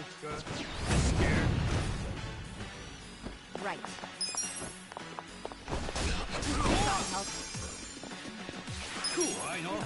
Scared. Right. Cool, I know.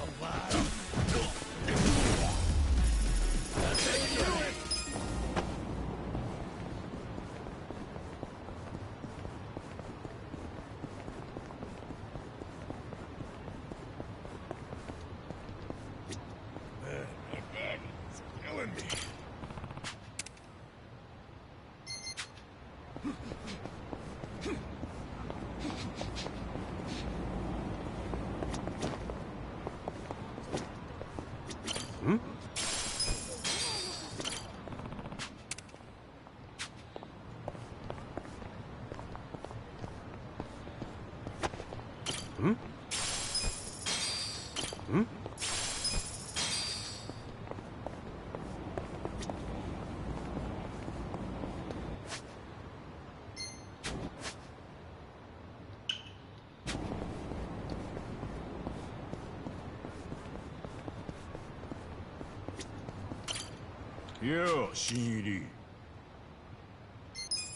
よ、新入り。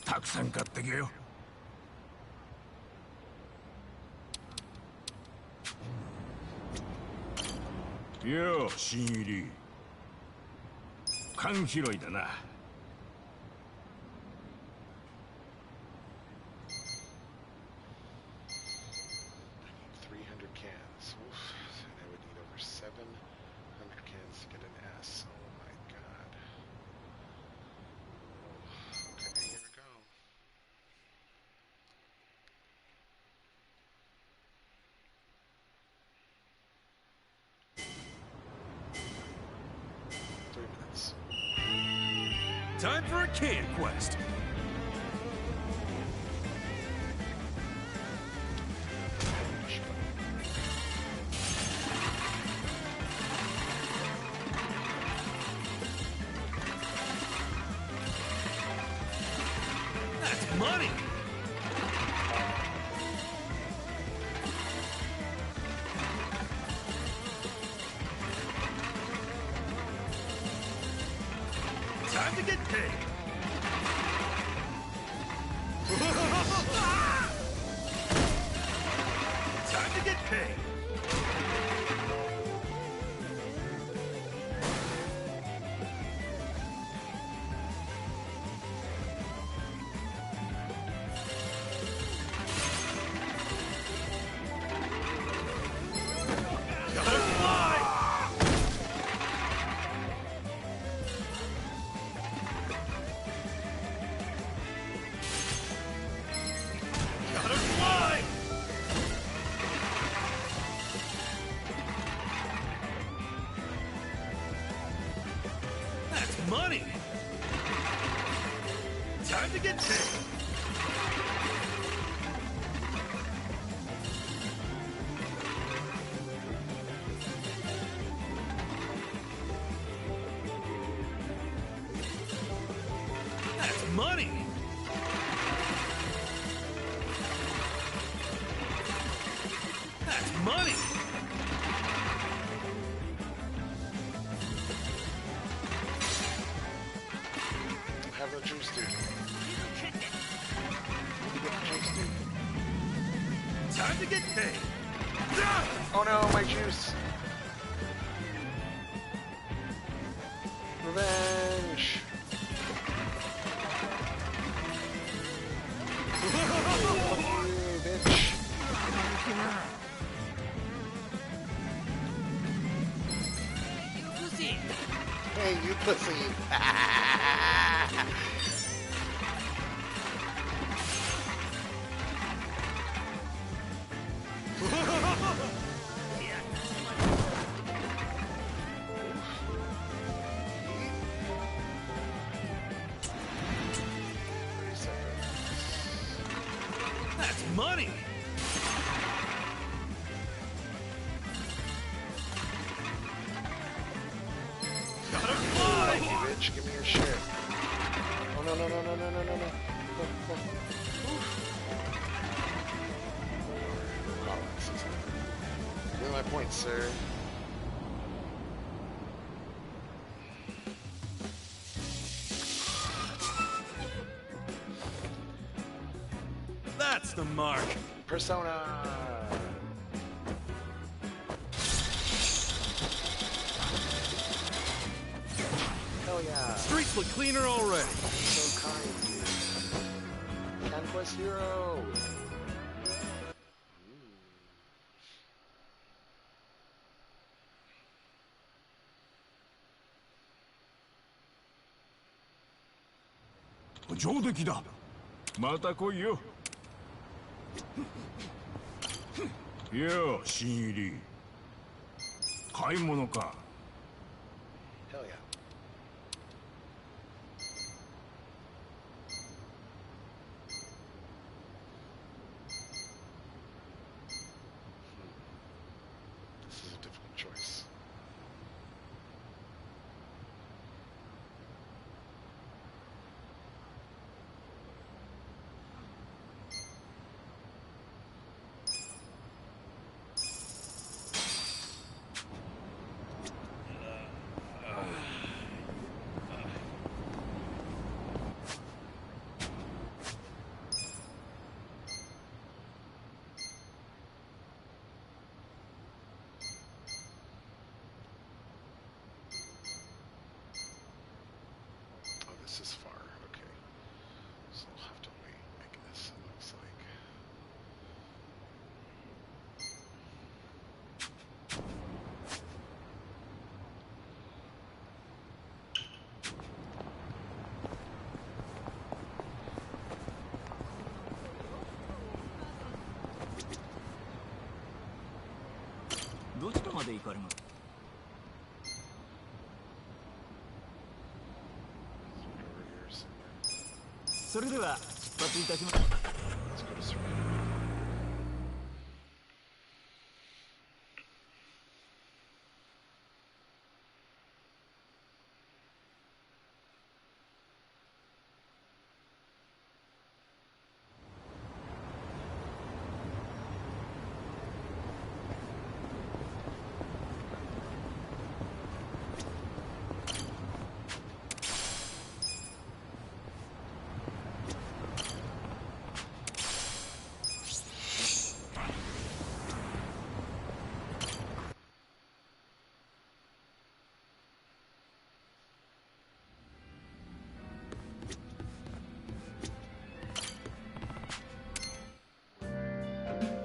たくさん買ってけよ。よ、新入り。缶拾いだな。Time for a can quest. That's money. Time to get paid. Time to get paid. Gotta fly. Gotta fly! That's money! Time to get paid! That's money! That's money! I have no juice, dude. Juice, dude. Time to get paid! Oh no, my juice! Revenge! Fuck you, bitch! Hey, you pussy! That's money! Gotta fly! Hey, bitch, give me your shit. Oh no, no, no, no, no, no, no, no. Go, go. Oh, this is it. Give me my points, sir. That's the mark. Persona. Hell yeah. Streets look cleaner already. So kind, dude. Conquest hero.上出来だ。また来いよ。よう、新入り。買い物か。Hell yeah. This is a difficult choice. Oh, this is far. Okay. So I'll have to wait, I guess, it looks like. Over here somewhere. Let's go to Serena.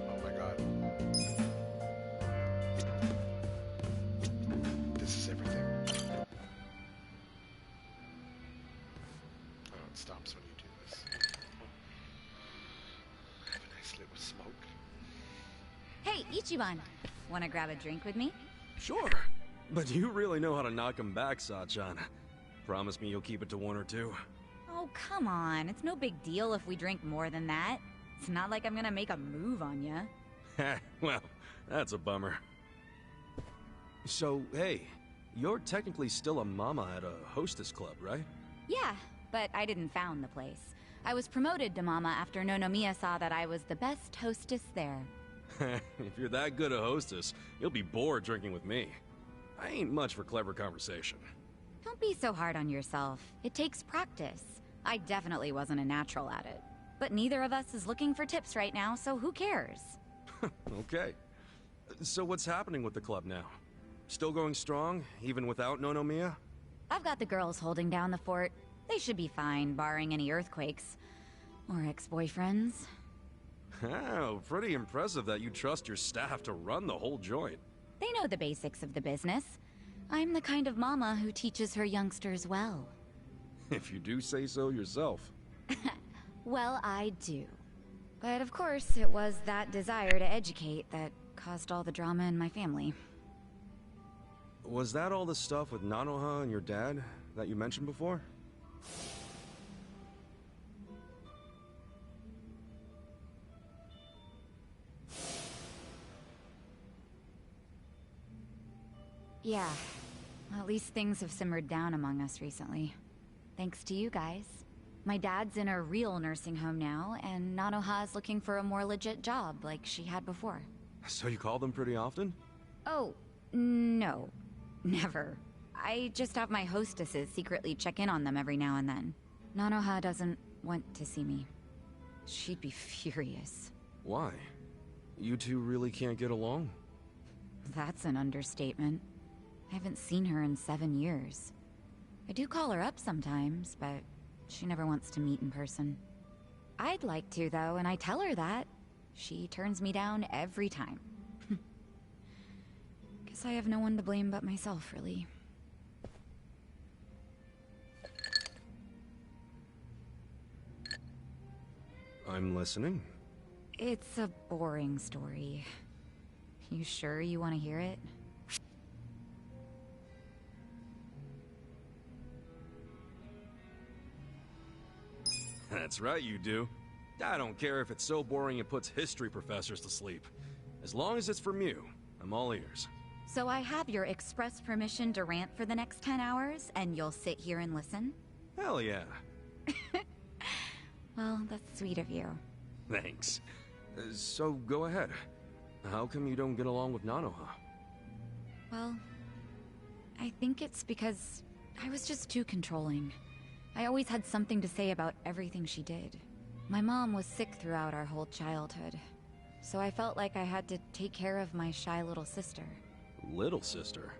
Oh my god. This is everything. Oh, it stops when you do this. Have a nice lit with smoke. Hey, Ichiban. Wanna grab a drink with me? Sure. But you really know how to knock him back, Sachan. Promise me you'll keep it to one or two. Oh, come on. It's no big deal if we drink more than that. It's not like I'm gonna make a move on ya. Well, that's a bummer. So, hey, you're technically still a mama at a hostess club, right? Yeah, but I didn't found the place. I was promoted to mama after Nonomiya saw that I was the best hostess there. If you're that good a hostess, you'll be bored drinking with me. I ain't much for clever conversation. Don't be so hard on yourself. It takes practice. I definitely wasn't a natural at it. But neither of us is looking for tips right now, so who cares? Okay. So what's happening with the club now? Still going strong, even without Nonomiya? I've got the girls holding down the fort. They should be fine, barring any earthquakes. Or ex-boyfriends. Oh, pretty impressive that you trust your staff to run the whole joint. They know the basics of the business. I'm the kind of mama who teaches her youngsters well. If you do say so yourself. Well, I do. But of course, it was that desire to educate that caused all the drama in my family. Was that all the stuff with Nanoha and your dad that you mentioned before? Yeah. At least things have simmered down among us recently. Thanks to you guys. My dad's in a real nursing home now, and Nanoha's looking for a more legit job like she had before. So you call them pretty often? Oh, no. Never. I just have my hostesses secretly check in on them every now and then. Nanoha doesn't want to see me. She'd be furious. Why? You two really can't get along? That's an understatement. I haven't seen her in 7 years. I do call her up sometimes, but she never wants to meet in person. I'd like to, though, and I tell her that. She turns me down every time. Guess I have no one to blame but myself, really. I'm listening. It's a boring story. You sure you want to hear it? That's right, you do. I don't care if it's so boring it puts history professors to sleep. As long as it's from you, I'm all ears. So I have your express permission to rant for the next 10 hours, and you'll sit here and listen? Hell yeah. Well, that's sweet of you. Thanks. So go ahead. How come you don't get along with Nanoha? Well, I think it's because I was just too controlling. I always had something to say about everything she did. My mom was sick throughout our whole childhood, so I felt like I had to take care of my shy little sister. Little sister?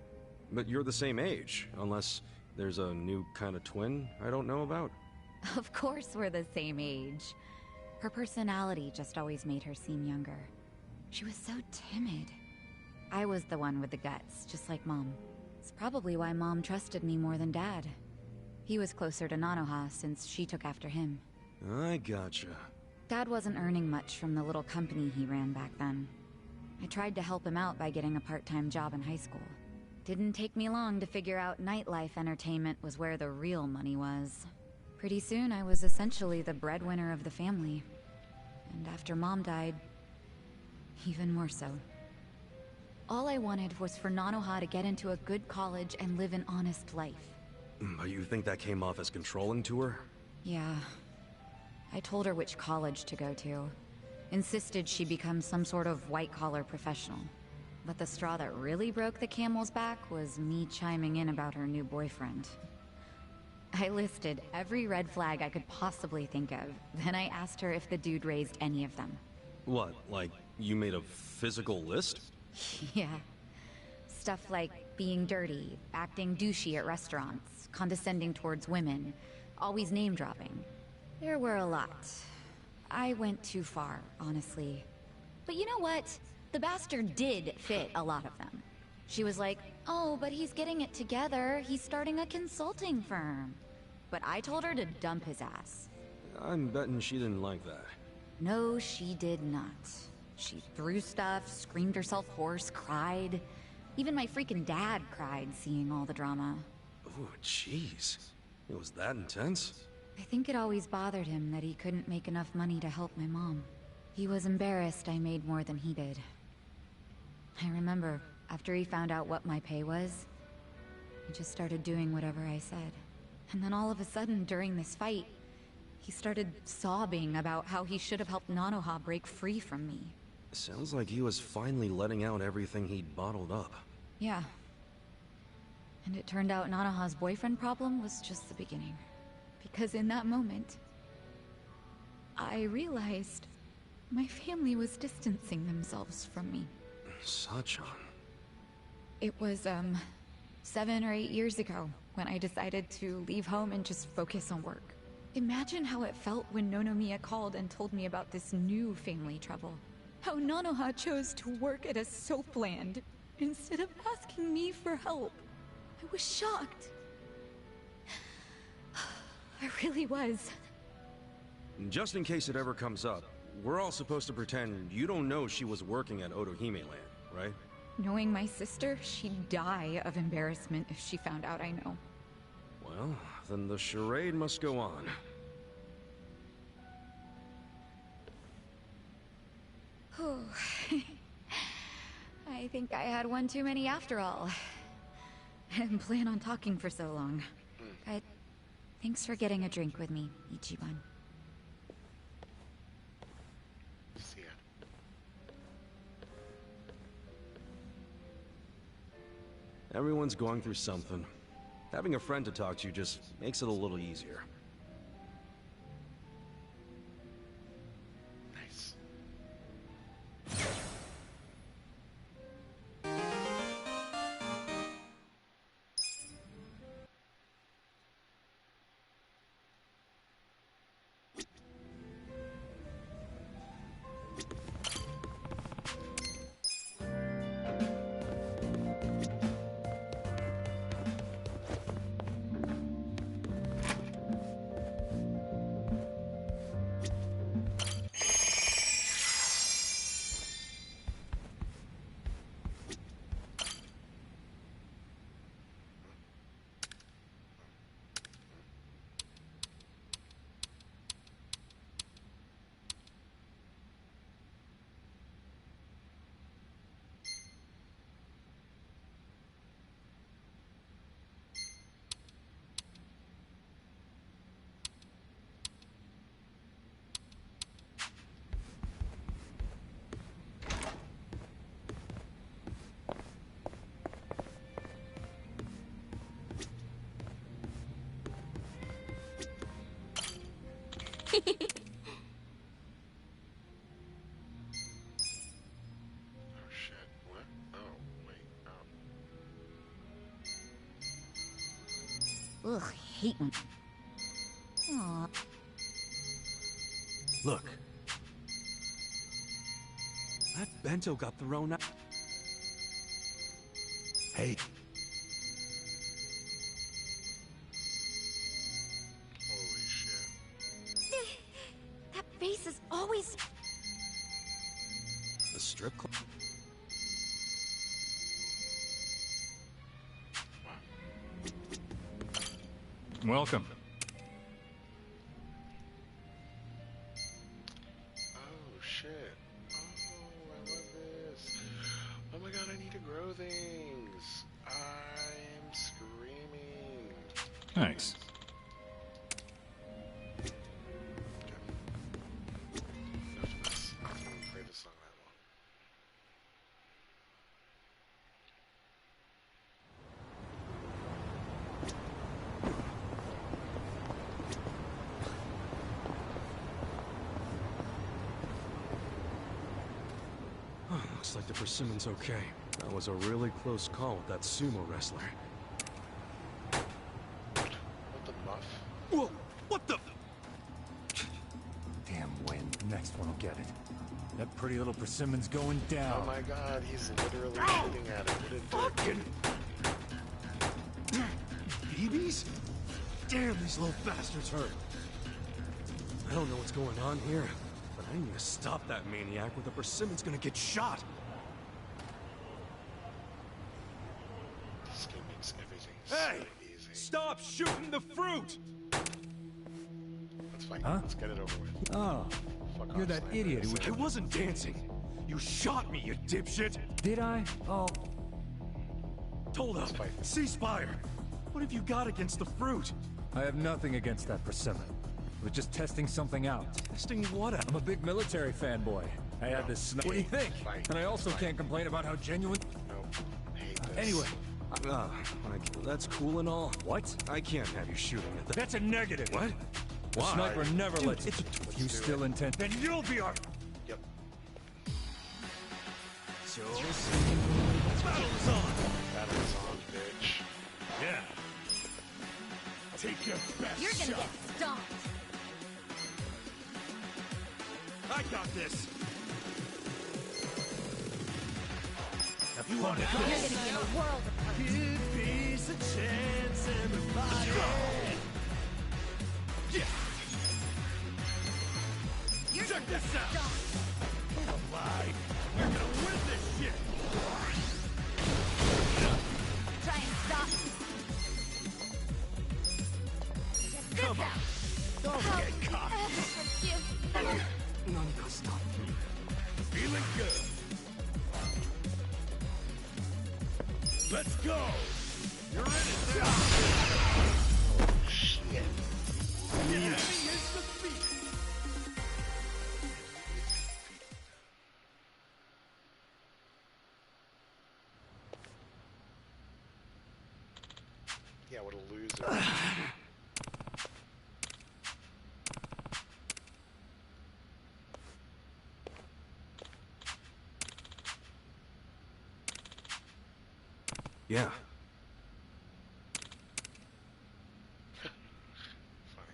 But you're the same age, unless there's a new kind of twin I don't know about? Of course we're the same age. Her personality just always made her seem younger. She was so timid. I was the one with the guts, just like Mom. It's probably why Mom trusted me more than Dad. He was closer to Nanoha since she took after him. I gotcha. Dad wasn't earning much from the little company he ran back then. I tried to help him out by getting a part-time job in high school. Didn't take me long to figure out nightlife entertainment was where the real money was. Pretty soon I was essentially the breadwinner of the family. And after Mom died, even more so. All I wanted was for Nanoha to get into a good college and live an honest life. But you think that came off as controlling to her? Yeah. I told her which college to go to. Insisted she become some sort of white-collar professional. But the straw that really broke the camel's back was me chiming in about her new boyfriend. I listed every red flag I could possibly think of, then I asked her if the dude raised any of them. What, like, you made a physical list? Yeah. Stuff like being dirty, acting douchey at restaurants, condescending towards women, always name-dropping. There were a lot. I went too far, honestly. But you know what? The bastard did fit a lot of them. She was like, oh, but he's getting it together. He's starting a consulting firm. But I told her to dump his ass. I'm betting she didn't like that. No, she did not. She threw stuff, screamed herself hoarse, cried. Even my freaking dad cried seeing all the drama. Oh, jeez. It was that intense? I think it always bothered him that he couldn't make enough money to help my mom. He was embarrassed I made more than he did. I remember, after he found out what my pay was, he just started doing whatever I said. And then all of a sudden, during this fight, he started sobbing about how he should have helped Nanoha break free from me. Sounds like he was finally letting out everything he'd bottled up. Yeah. And it turned out Nanoha's boyfriend problem was just the beginning. Because in that moment, I realized my family was distancing themselves from me. Sachan. It was, 7 or 8 years ago when I decided to leave home and just focus on work. Imagine how it felt when Nonomiya called and told me about this new family trouble. How Nanoha chose to work at a soap land instead of asking me for help. I was shocked. I really was. Just in case it ever comes up, we're all supposed to pretend you don't know she was working at Otohime Land, right? Knowing my sister, she'd die of embarrassment if she found out I know. Well, then the charade must go on. I think I had one too many after all. I didn't plan on talking for so long. But thanks for getting a drink with me, Ichiban. See ya. Everyone's going through something. Having a friend to talk to just makes it a little easier. Oh shit. What? Oh, wait. Oh. Ugh, hate when... Aw. Look. That bento got thrown out. Hey. Holy shit. That face is always... The strip club. Welcome. Oh shit. Oh, I love this. Oh my god, I need to grow things. I'm screaming. Thanks. Okay. Enough of this. I haven't played this song that long. Looks like the persimmon's okay. That was a really close call with that sumo wrestler. What the muff? Whoa! What the? Damn wind. Next one will get it. That pretty little persimmon's going down. Oh my god, he's literally shooting at it. What did Fucking BBs? Damn, these little bastards hurt. I don't know what's going on here, but I need to stop that maniac or the persimmon's gonna get shot. This game makes everything Hey! so easy. Stop shooting the fruit! That's fine. Huh? Let's get it over with. Oh, Fuck you're off, that Sniper. idiot who... I wasn't dancing. You shot me, you dipshit. Did I? Oh, Hold up. fight. Ceasefire. What have you got against the fruit? I have nothing against that persimmon. We're just testing something out. Testing what out? I'm a big military fanboy. I had this... What do you think? Fight. And I also can't complain about how genuine... Nope. Hate this. Anyway, That's cool and all. what? I can't have you shooting at that. That's a negative. What? The Why? sniper never Dude, lets... it's a... If you Let's do still it. intend... Then you'll be our... Yep. Battle's on! That is on, bitch. Yeah. Take your best You're gonna shot. get stomped. I got this! Have you wanted You're gonna be in a world of hurt. Give peace a chance, everybody. Yeah. You're Check gonna get this out. stomped. Alright. You're gonna win this shit. Try and stop me. Check Come this on. out. Don't get caught. You. None can stop me. Feeling good. Let's go. You're in it now. Shit. The enemy is defeated. Yeah, what a loser. Yeah. Funny.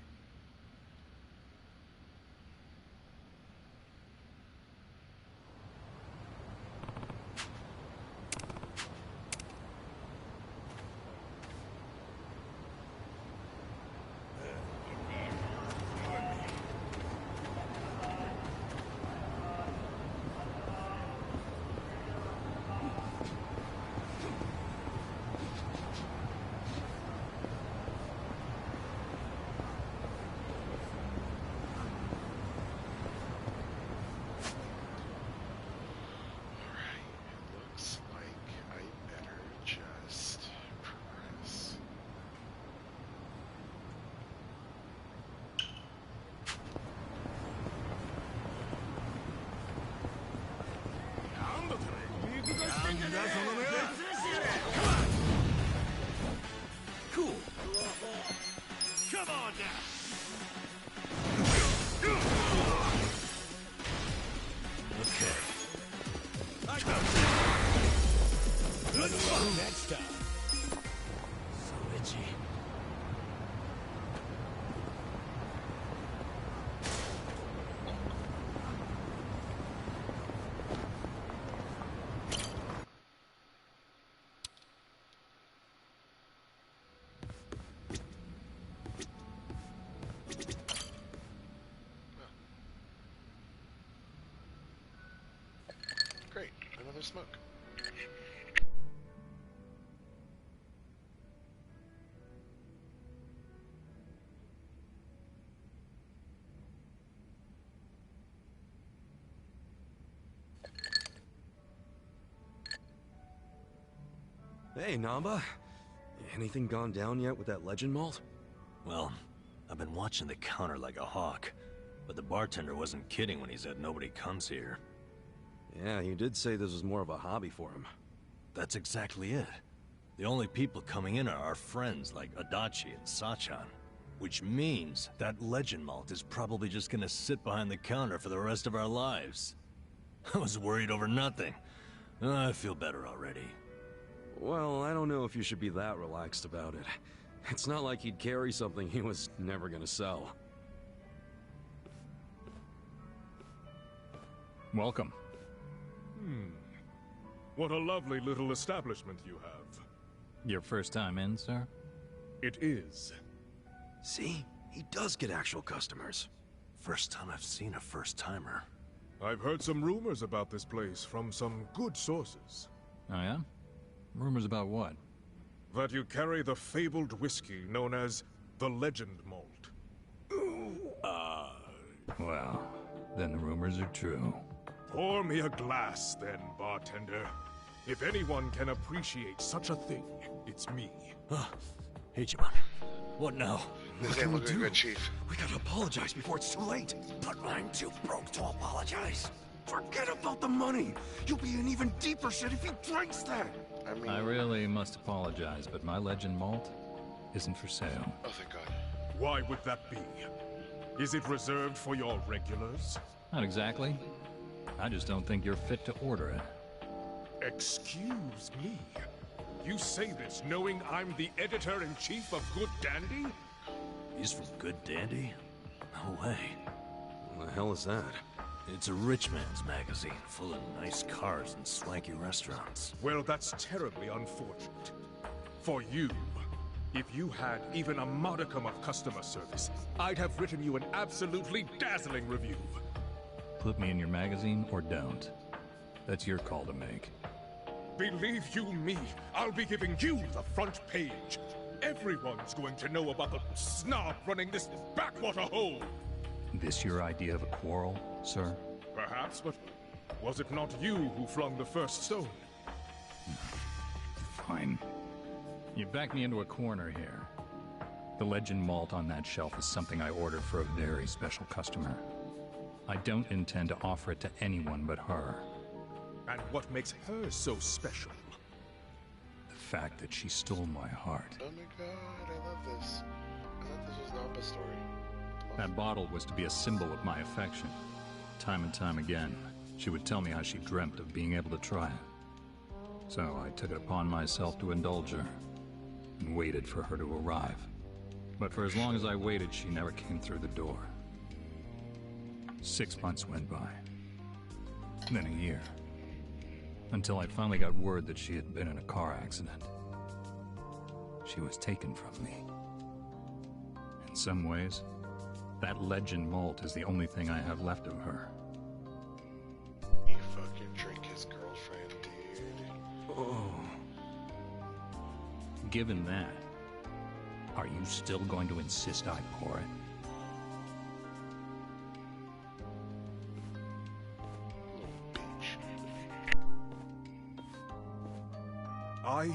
another smoke. Hey, Namba. Anything gone down yet with that legend malt? Well, I've been watching the counter like a hawk, but the bartender wasn't kidding when he said nobody comes here. Yeah, he did say this was more of a hobby for him. That's exactly it. The only people coming in are our friends like Adachi and Sachan, which means that legend malt is probably just gonna sit behind the counter for the rest of our lives. I was worried over nothing. I feel better already. Well, I don't know if you should be that relaxed about it. It's not like he'd carry something he was never gonna sell. Welcome. What a lovely little establishment you have. Your first time in, sir? It is. See? He does get actual customers. First time I've seen a first-timer. I've heard some rumors about this place from some good sources. Oh, yeah? Rumors about what? That you carry the fabled whiskey known as the Legend Malt. Well, then the rumors are true. Pour me a glass, then, bartender. If anyone can appreciate such a thing, it's me. Ichiban, what now? This ain't looking good, Chief. We gotta apologize before it's too late. But I'm too broke to apologize. Forget about the money. You'll be in even deeper shit if he drinks that. I mean, I really must apologize, but my legend malt isn't for sale. oh, thank God. Why would that be? Is it reserved for your regulars? Not exactly. I just don't think you're fit to order it. Excuse me? You say this knowing I'm the editor-in-chief of Good Dandy? He's from Good Dandy? No way. What the hell is that? It's a rich man's magazine, full of nice cars and swanky restaurants. Well, that's terribly unfortunate. For you, if you had even a modicum of customer service, I'd have written you an absolutely dazzling review. Put me in your magazine or don't. That's your call to make. Believe you me, I'll be giving you the front page. Everyone's going to know about the snob running this backwater hole. This your idea of a quarrel, sir? Perhaps, but was it not you who flung the first stone? Fine. You backed me into a corner here. The legend malt on that shelf is something I ordered for a very special customer. I don't intend to offer it to anyone but her. And what makes her so special? The fact that she stole my heart. Oh my God, I love this. I thought this was Namba's story. That bottle was to be a symbol of my affection. Time and time again, she would tell me how she dreamt of being able to try it. So I took it upon myself to indulge her, and waited for her to arrive. But for as long as I waited, she never came through the door. 6 months went by. Then a year. Until I finally got word that she had been in a car accident. She was taken from me. In some ways, that legend malt is the only thing I have left of her. He fucking drink his girlfriend, dude. Oh. Given that, are you still going to insist I pour it? I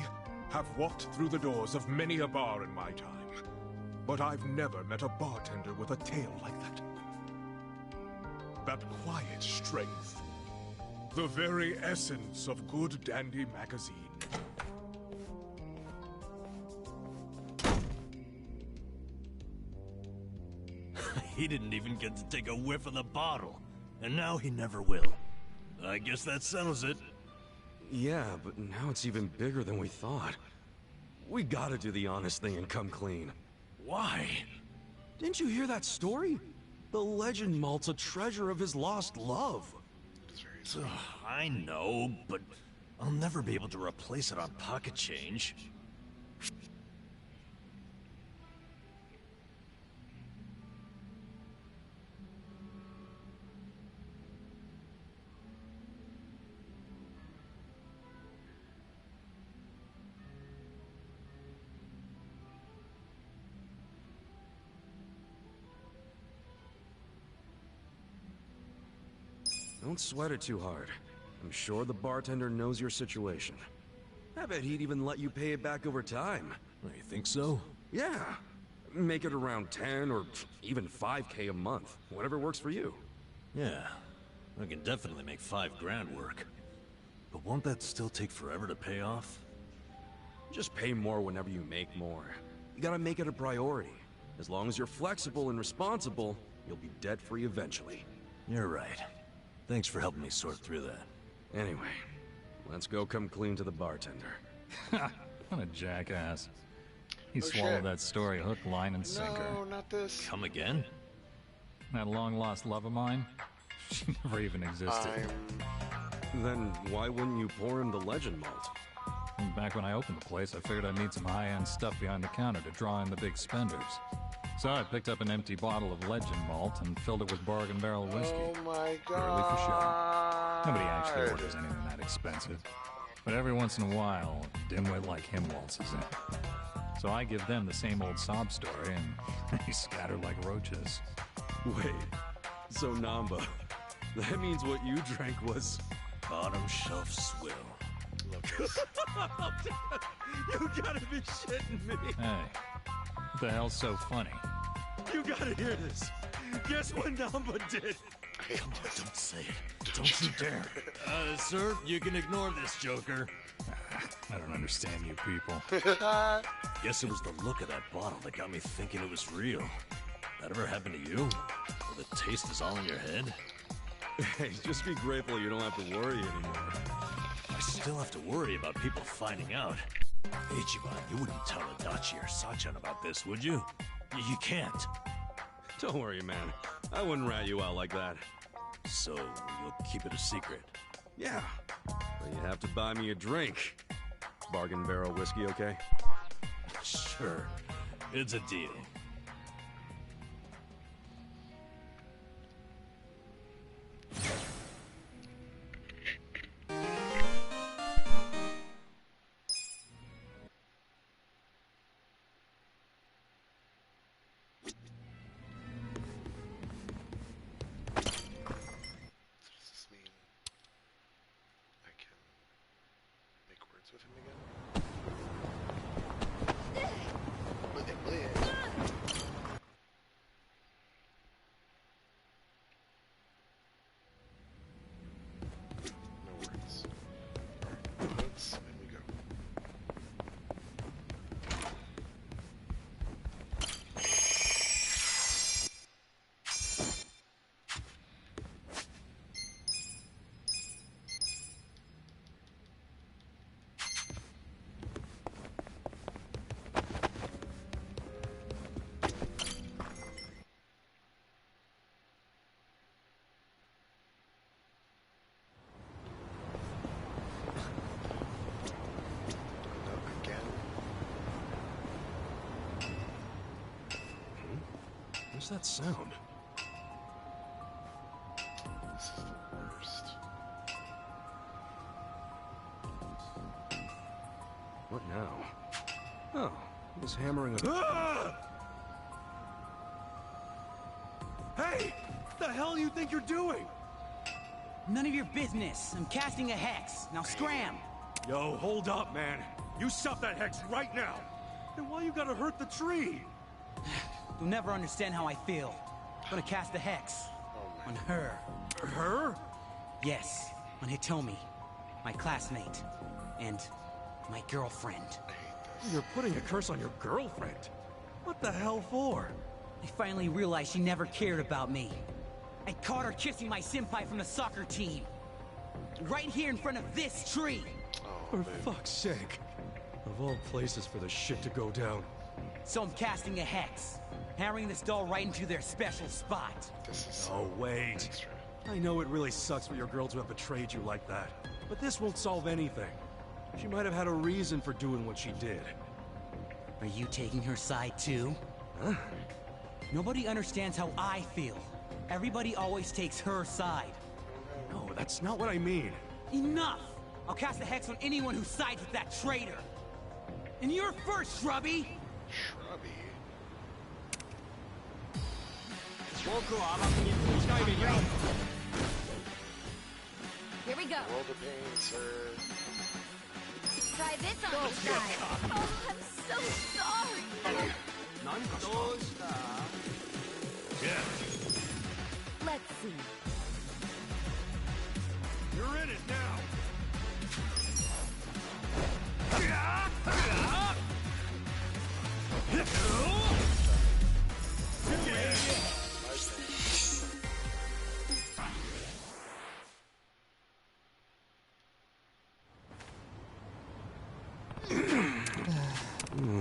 have walked through the doors of many a bar in my time, but I've never met a bartender with a tale like that. That quiet strength. The very essence of Good Dandy magazine. He didn't even get to take a whiff of the bottle, and now he never will. I guess that settles it. Yeah, but now it's even bigger than we thought. We gotta do the honest thing and come clean. Why? Didn't you hear that story? The legend malt's a treasure of his lost love. I know, but I'll never be able to replace it on pocket change. Don't sweat it too hard. I'm sure the bartender knows your situation. I bet he'd even let you pay it back over time. Oh, you think so? Yeah. Make it around 10 or even 5K a month. Whatever works for you. Yeah. I can definitely make 5 grand work. But won't that still take forever to pay off? Just pay more whenever you make more. You gotta make it a priority. As long as you're flexible and responsible, you'll be debt-free eventually. You're right. Thanks for helping me sort through that. Anyway, let's go come clean to the bartender. What a jackass. He Oh, swallowed shit. that story hook, line, and sinker. No, not this. Come again? That long-lost love of mine? She never even existed. Then why wouldn't you pour him the legend malt? And back when I opened the place, I figured I'd need some high-end stuff behind the counter to draw in the big spenders. So I picked up an empty bottle of legend malt and filled it with bargain barrel whiskey. Oh my Purely for show. god. Nobody actually orders anything that expensive. But every once in a while, a dimwit like him waltzes in. So I give them the same old sob story, and they scatter like roaches. Wait, so Namba, that means what you drank was... Bottom shelf swill. Love this. You gotta be shitting me! Hey, what the hell's so funny? You gotta hear this! Guess what Namba did? Come on, don't say it. Don't you dare. Sir, you can ignore this, Joker. I don't understand you people. Guess it was the look of that bottle that got me thinking it was real. That ever happened to you? Where the taste is all in your head? Hey, just be grateful you don't have to worry anymore. I still have to worry about people finding out. Ichiban, you wouldn't tell Adachi or Sachan about this, would you? You can't. Don't worry, man. I wouldn't rat you out like that. So, you'll keep it a secret? Yeah, but you have to buy me a drink. Bargain barrel whiskey, okay? Sure. It's a deal. Does this mean I can make words with him again? No words. Alright, let's, and we go. No, again. What's that sound? This is the worst. What now? Oh, he's hammering a... Ah! Hey! The hell do you think you're doing? None of your business. I'm casting a hex. Now scram! Yo, hold up, man. You stop that hex right now. Then why you gotta hurt the tree? You'll never understand how I feel. I'm gonna cast a hex. On her. Her? Yes, on Hitomi. My classmate. And my girlfriend. I hate this. You're putting a curse on your girlfriend. What the hell for? I finally realized she never cared about me. I caught her kissing my senpai from the soccer team. Right here in front of this tree. For fuck's sake. Of all places for the shit to go down. So I'm casting a hex. Hammering this doll right into their special spot. This is Oh, wait. extra. I know it really sucks for your girl to have betrayed you like that. But this won't solve anything. She might have had a reason for doing what she did. Are you taking her side too? Huh? Nobody understands how I feel. Everybody always takes her side. No, that's not what I mean. Enough! I'll cast a hex on anyone who sides with that traitor. And you're first, Shrubby! Shrubby. Here we go. World of pain, sir. Try this on the side. Oh, I'm so sorry. Yeah. Let's see. You're in it now. No.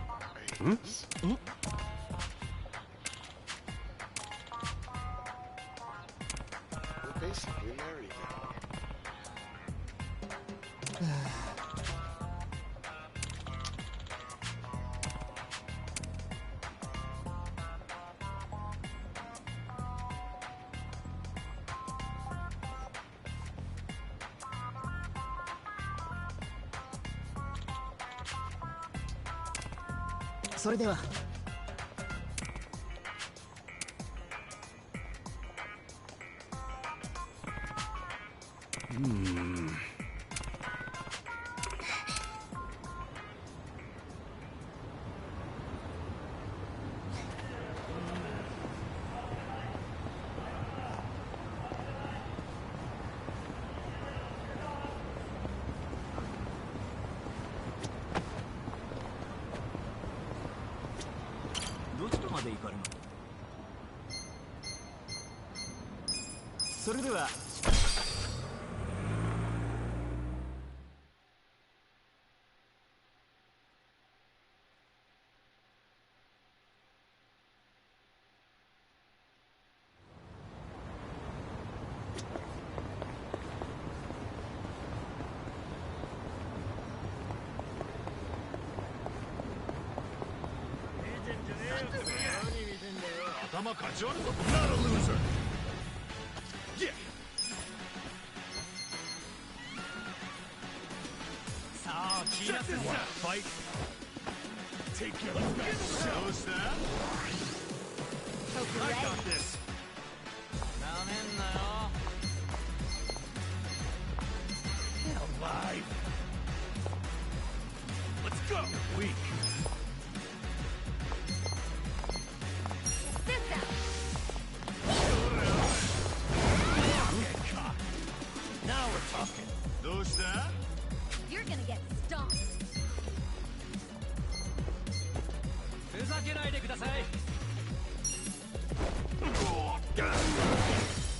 I hate this. We're basically married now. Not a loser. Yeah. Check this out. Fight. Take your shows that. I got this. Get alive. Let's go. Weak. This out. Get caught. Now we're talking. Those that? You're gonna get stomped.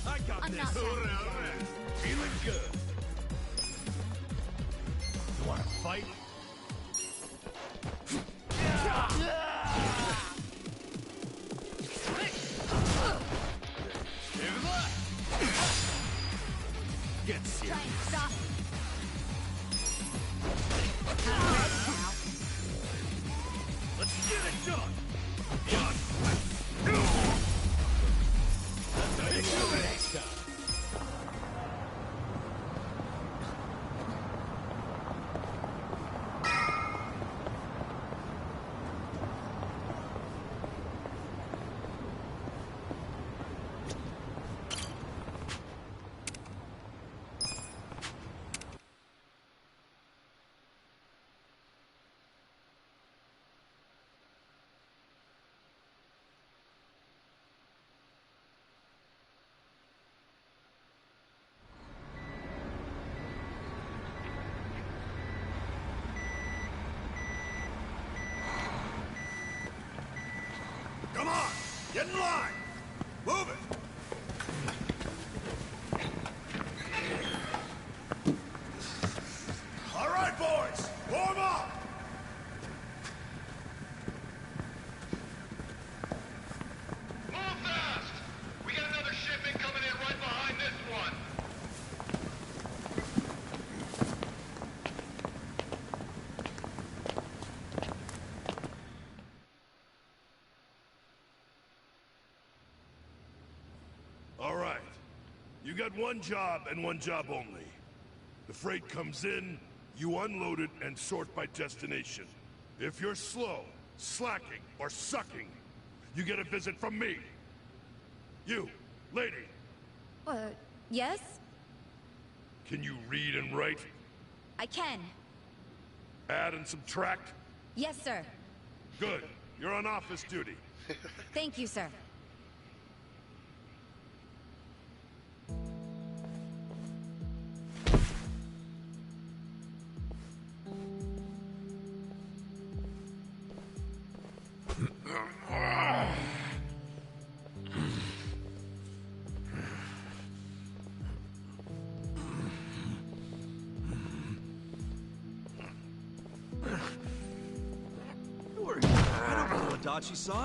I got I'm this. not Feeling good. You wanna fight? Get serious. Try and stop me. Let's get it done. That's how you do it next time. Come on! Get in line! Move it! All right, boys! Form up! Move fast! We got another shipment coming in right behind this one. All right. You got one job and one job only. The freight comes in, you unload it and sort by destination. If you're slow, slacking, or sucking, you get a visit from me. You, lady. Yes? Can you read and write? I can. Add and subtract? Yes, sir. Good. You're on office duty. Thank you, sir. Adachi saw?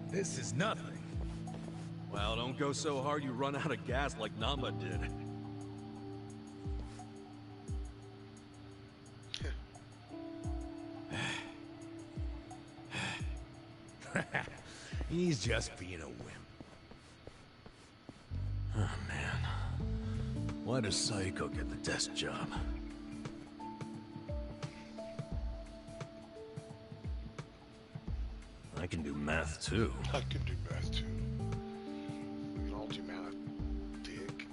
This is nothing. Well, don't go so hard you run out of gas like Nama did. He's just being a wimp. Oh, man. Why does Saiko get the desk job? I can do math, too. I can do math, too. We can all do math, dick.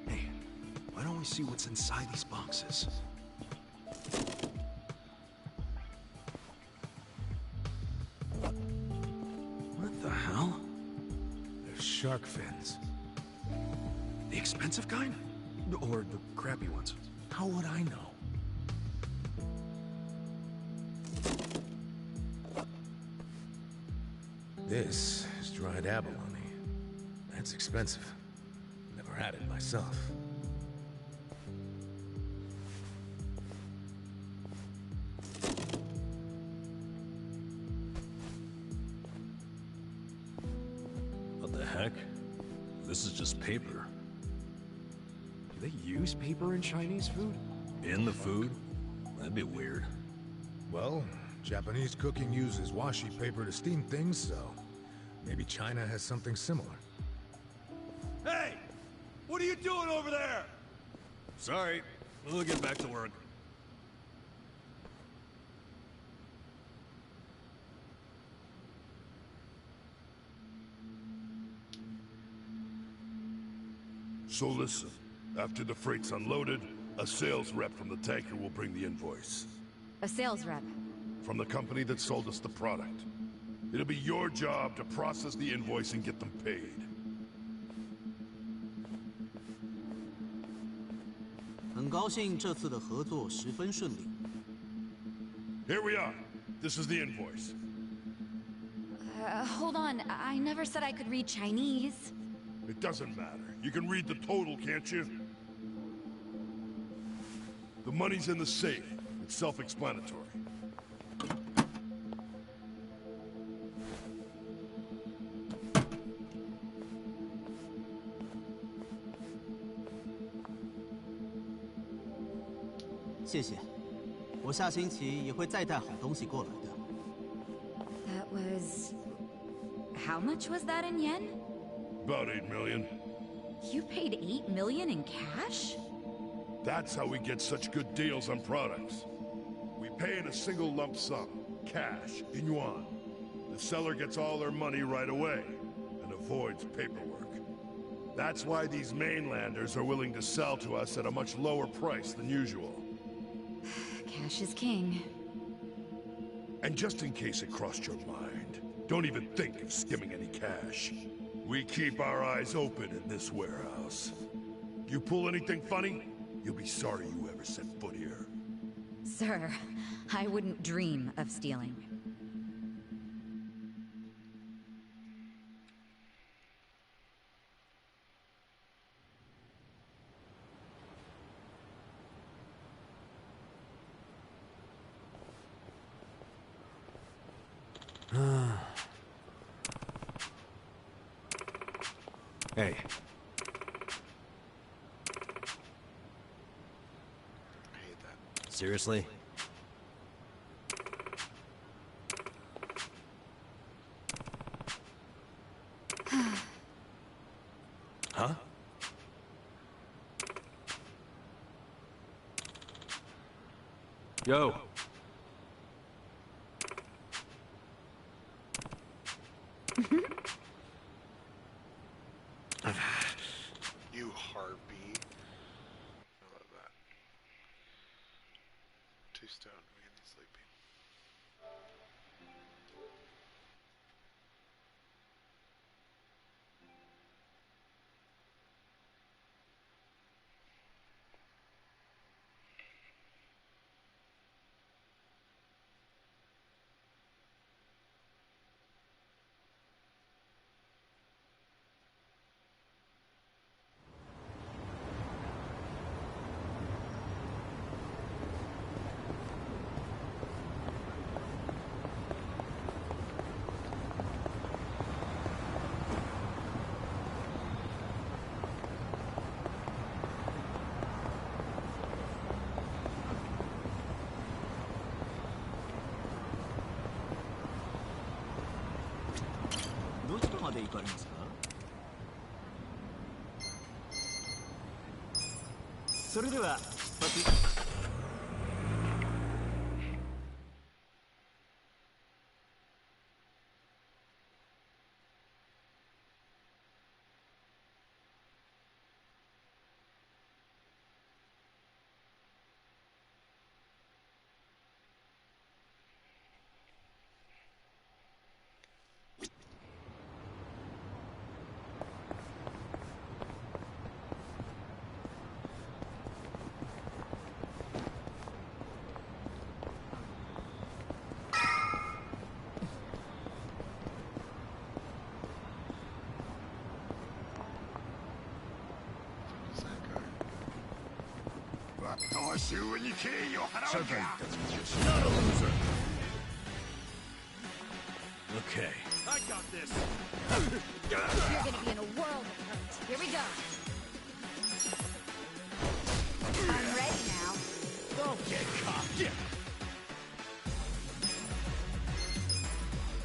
Hey, why don't we see what's inside these boxes? What the hell? They're shark fins. The expensive kind? Or the crappy ones? How would I know? This is dried abalone. That's expensive. Never had it myself. What the heck? This is just paper. Do they use paper in Chinese food? In the food? That'd be weird. Well, Japanese cooking uses washi paper to steam things, so maybe China has something similar. Hey! What are you doing over there? Sorry, we'll get back to work. So listen, after the freight's unloaded, a sales rep from the tanker will bring the invoice. A sales rep. From the company that sold us the product. It'll be your job to process the invoice and get them paid. Here we are. This is the invoice. Hold on. I never said I could read Chinese. It doesn't matter. You can read the total, can't you? The money's in the safe. It's self-explanatory. That was... How much was that in yen? About 8 million. You paid 8 million in cash? That's how we get such good deals on products. We pay in a single lump sum, cash, in yuan. The seller gets all their money right away, and avoids paperwork. That's why these mainlanders are willing to sell to us at a much lower price than usual. Cash is king. And just in case it crossed your mind, don't even think of skimming any cash. We keep our eyes open in this warehouse. You pull anything funny, you'll be sorry you ever set foot here. Sir, I wouldn't dream of stealing. Hey. I hate that. Seriously? Yo. You harpy. I love that. 2 stone. I'm getting sleepy. Okay. I got this. You're gonna be in a world of hurt. Here we go. I'm ready now. Don't get cocky.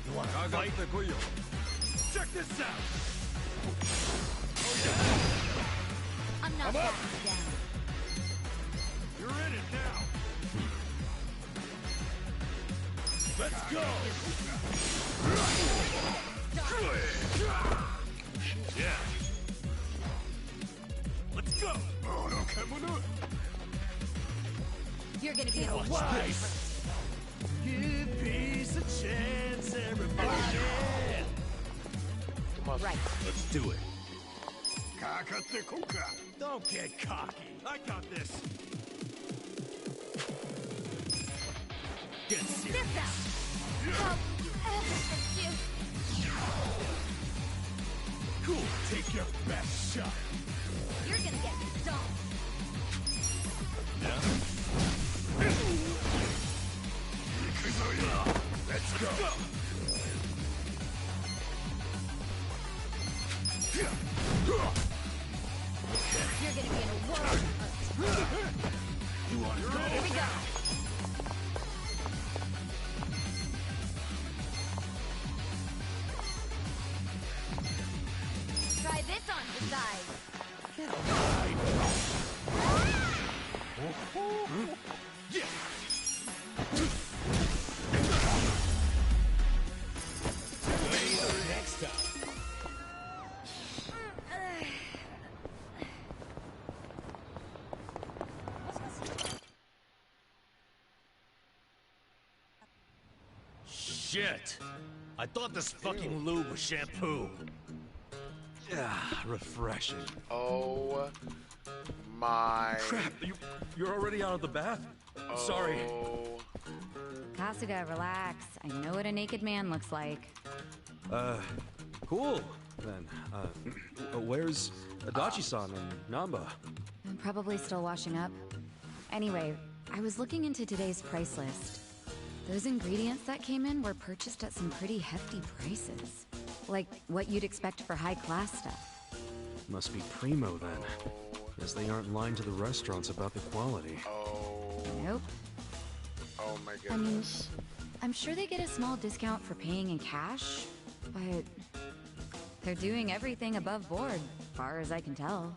You want to fight? Check this out. I'm not backing down. You're in it now. Let's go. Yeah. Let's go. You're gonna be in a world of hurt. Give peace a chance, everybody. Come on. Right. Let's do it. Don't get cocky. I got this. Get serious. This out. How could you ever forgive? Cool. Take your best shot. You're gonna get stomped. Let's go. You're gonna be in a world of hurt. You want to go? Here we go. Try this on for size. Yeah. Next time. Shit. I thought this fucking lube was shampoo. Yeah, refreshing. Oh my. Crap, you're already out of the bath? Sorry. Oh. Kasuga, relax. I know what a naked man looks like. Cool. Then, where's Adachi-san and Namba? I'm probably still washing up. Anyway, I was looking into today's price list. Those ingredients that came in were purchased at some pretty hefty prices. Like what you'd expect for high-class stuff. Must be primo then. Guess they aren't lying to the restaurants about the quality. Oh. Nope. Oh my I mean, goodness. I'm sure they get a small discount for paying in cash, but they're doing everything above board, far as I can tell.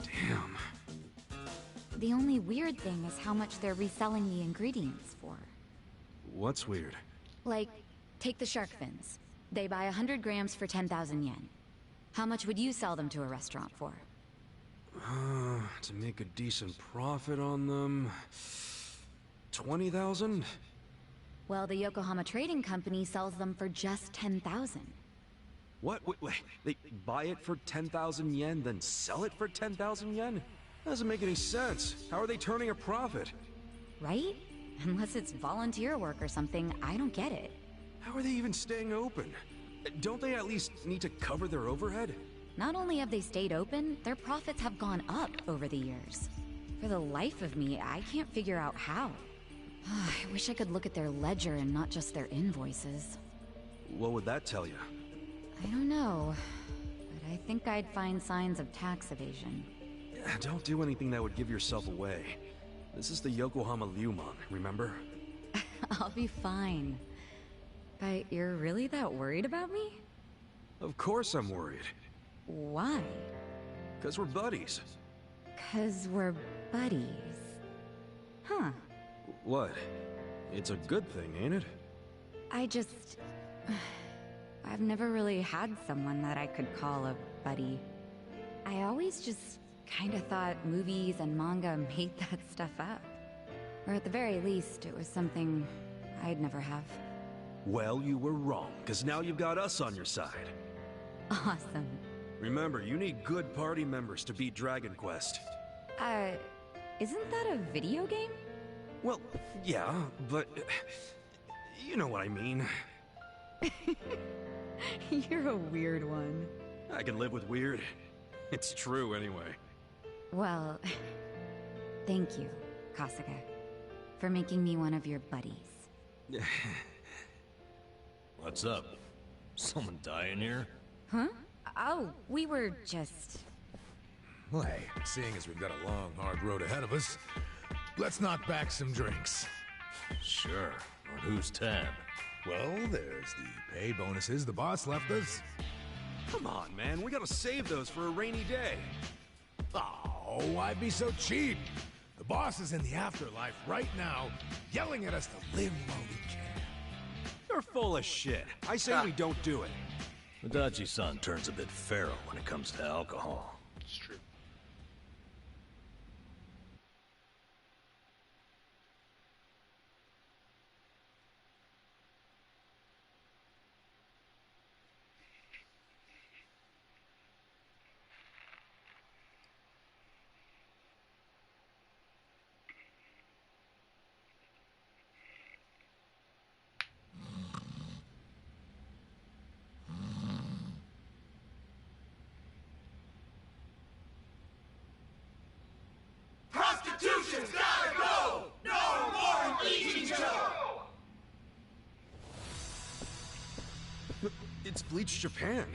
Damn. The only weird thing is how much they're reselling the ingredients for. What's weird? Like, take the shark fins. They buy 100 grams for 10,000 yen. How much would you sell them to a restaurant for? To make a decent profit on them... 20,000? Well, the Yokohama Trading Company sells them for just 10,000. What? Wait, they buy it for 10,000 yen, then sell it for 10,000 yen? That doesn't make any sense. How are they turning a profit? Right? Unless it's volunteer work or something, I don't get it. How are they even staying open? Don't they at least need to cover their overhead? Not only have they stayed open, their profits have gone up over the years. For the life of me, I can't figure out how. I wish I could look at their ledger and not just their invoices. What would that tell you? I don't know, but I think I'd find signs of tax evasion. Don't do anything that would give yourself away. This is the Yokohama Ryumon, remember? I'll be fine. But you're really that worried about me? Of course I'm worried. Why? 'Cause we're buddies. 'Cause we're buddies. Huh. What? It's a good thing, ain't it? I just... I've never really had someone that I could call a buddy. I always just kinda thought movies and manga made that stuff up. Or at the very least, it was something I'd never have. Well, you were wrong, 'cause now you've got us on your side. Awesome. Remember, you need good party members to beat Dragon Quest. Isn't that a video game? Well, yeah, but... you know what I mean. You're a weird one. I can live with weird. It's true, anyway. Well, thank you, Kasuga, for making me one of your buddies. What's up? Someone dying here? Huh? Oh, we were just... Well, hey, seeing as we've got a long, hard road ahead of us, let's knock back some drinks. Sure. On whose tab? Well, there's the pay bonuses the boss left us. Come on, man, we gotta save those for a rainy day. Oh, why be so cheap? The boss is in the afterlife right now, yelling at us to live while we can. You're full of shit. I say we don't do it. Adachi-san turns a bit feral when it comes to alcohol. It's true. Prostitution's gotta go! No more eating show! It's Bleach Japan.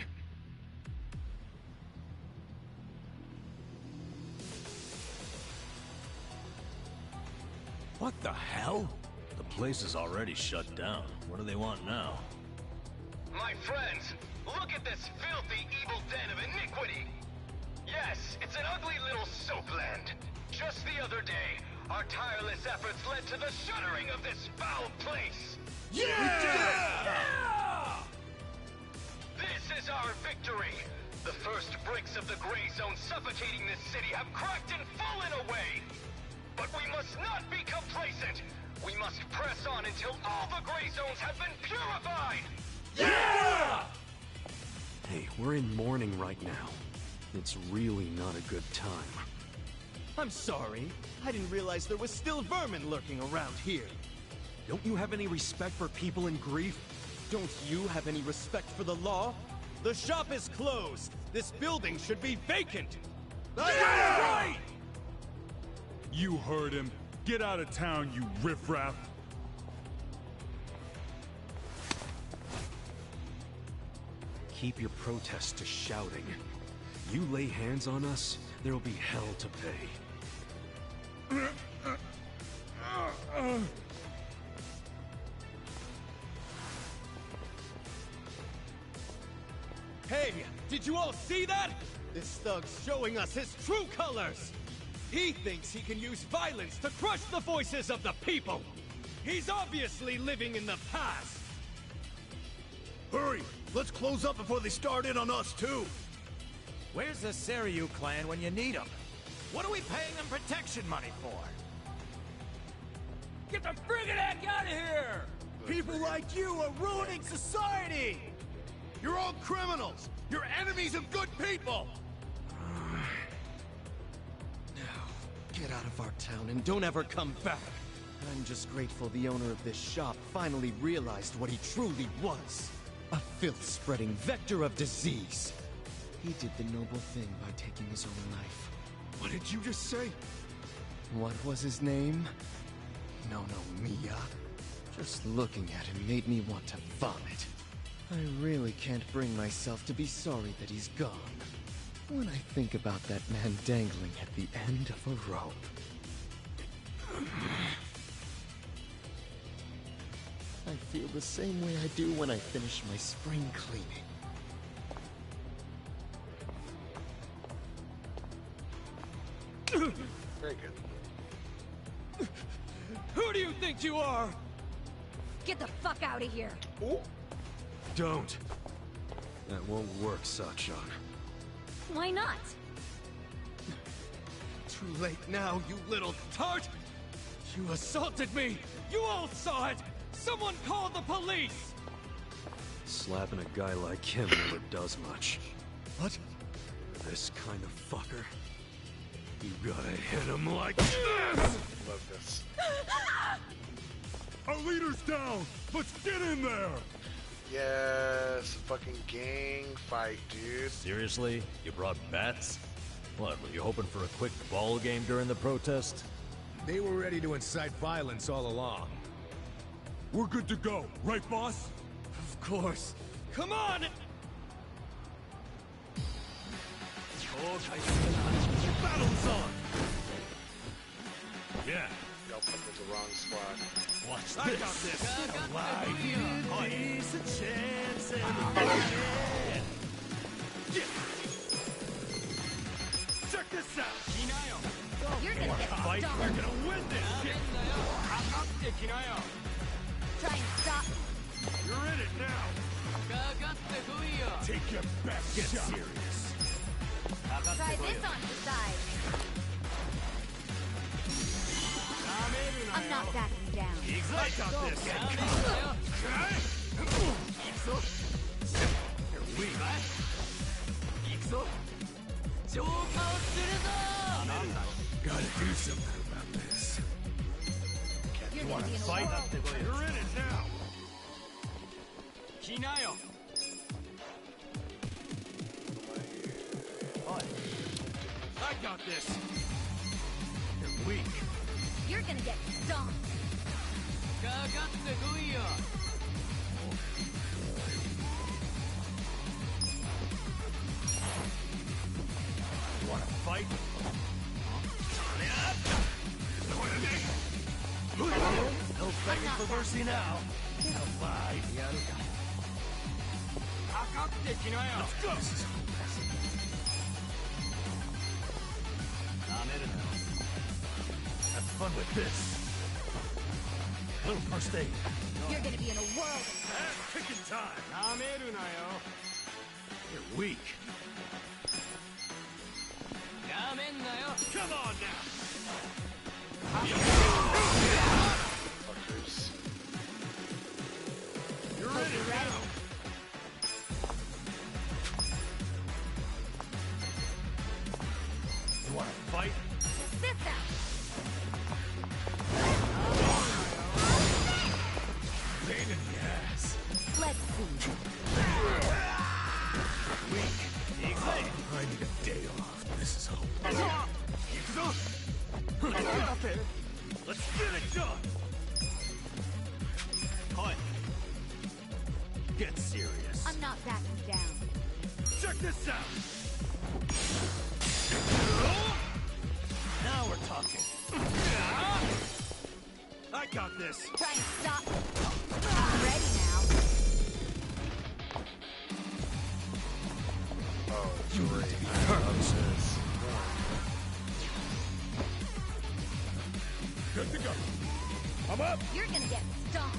What the hell? The place is already shut down. What do they want now? My friends, look at this filthy, evil den of iniquity! Yes, it's an ugly little soapland. Just the other day, our tireless efforts led to the shuttering of this foul place! Yeah! This is our victory! The first bricks of the gray zone suffocating this city have cracked and fallen away! But we must not be complacent! We must press on until all the gray zones have been purified! Yeah! Hey, we're in mourning right now. It's really not a good time. I'm sorry. I didn't realize there was still vermin lurking around here. Don't you have any respect for people in grief? Don't you have any respect for the law? The shop is closed. This building should be vacant. Yeah! Right! You heard him. Get out of town, you riffraff. Keep your protest to shouting. You lay hands on us, there'll be hell to pay. Hey, did you all see that? This thug's showing us his true colors! He thinks he can use violence to crush the voices of the people! He's obviously living in the past! Hurry! Let's close up before they start in on us, too! Where's the Seiryu clan when you need them? What are we paying them protection money for? Get the friggin' heck out of here! People like you are ruining society! You're all criminals! You're enemies of good people! Now, get out of our town and don't ever come back. I'm just grateful the owner of this shop finally realized what he truly was. A filth-spreading vector of disease. He did the noble thing by taking his own life. What did you just say? What was his name? No, Mia. Just looking at him made me want to vomit. I really can't bring myself to be sorry that he's gone. When I think about that man dangling at the end of a rope. I feel the same way I do when I finish my spring cleaning. Very good. Who do you think you are? Get the fuck out of here! Don't. That won't work, Sachan. Why not? Too late now, you little tart! You assaulted me! You all saw it! Someone call the police! Slapping a guy like him never does much. What? This kind of fucker. You gotta hit him like this! Love this. Our leader's down! Let's get in there! Yes, fucking gang fight, dude. Seriously? You brought bats? What, were you hoping for a quick ball game during the protest? They were ready to incite violence all along. We're good to go, right, boss? Of course. Come on! Battle's on! Yeah, Y'all picked with the wrong squad. watch this! I got this! He's a chance and check this out! You're gonna get Fight, stomped. we're gonna win this shit! Try and stop me. You're in it now! Take your best Get shot! serious! Try this on your side. I'm not backing down. I got this! You're weak. Gotta do something about this. You're gonna be in a Fight? world. You're in it now! I got this! You're weak. You're gonna get stomped. You wanna fight? No begging for mercy now. Fight. Let's go. Have fun with this. Little first aid. You're gonna be in a world of Ass-kicking time. You're weak. Come on now. Fuckers. You're in it now. You wanna fight? this out. Pain in the ass. Let's see. I need a day off. This is hopeless. Let's get it done. Cut. Get serious. I'm not backing down. Check this out. Now we're talking. I got this. Try and stop me. I'm ready now. Oh, You need to be hurt. Good to go. I'm up. You're gonna get stomped.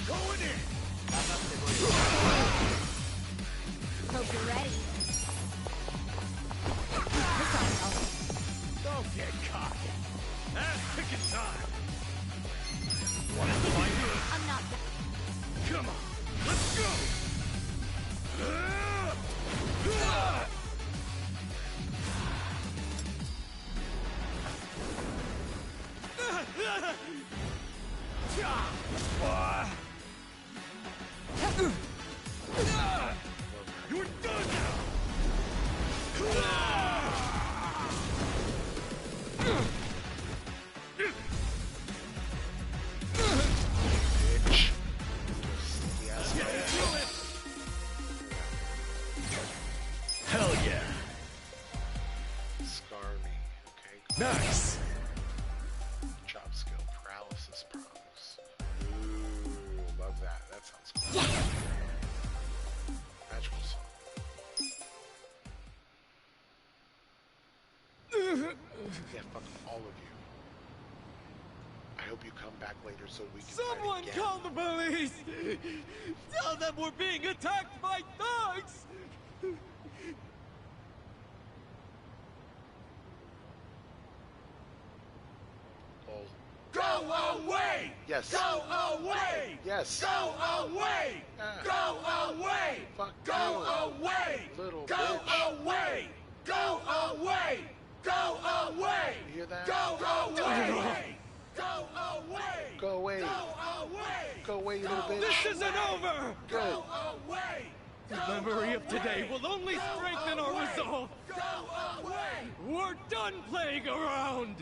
Going in. Hope you're ready. Don't get cocky. That's picking time. Want to fight me? I'm not. Come on. Let's go. You're done now! Bitch. Yes. Hell yeah! Scar me. Okay. Nice! Job skill paralysis pros. Ooh, love that. That sounds cool. Magical song. Yeah, fuck all of you. I hope you come back later so we can Someone fight again. call the police! Tell them we're being attacked by thugs! Oh. Go away! Yes. Go away! Yes. Go away! Ah. Go away! Fuck Go you. away! Little Go bitch. away! Go away! Go away! You hear that? Go away! Go away! Go away. Go away! Go away, you little bitch. This isn't over! Good. Go away! The memory of today will only strengthen our resolve! Go away! We're done playing around!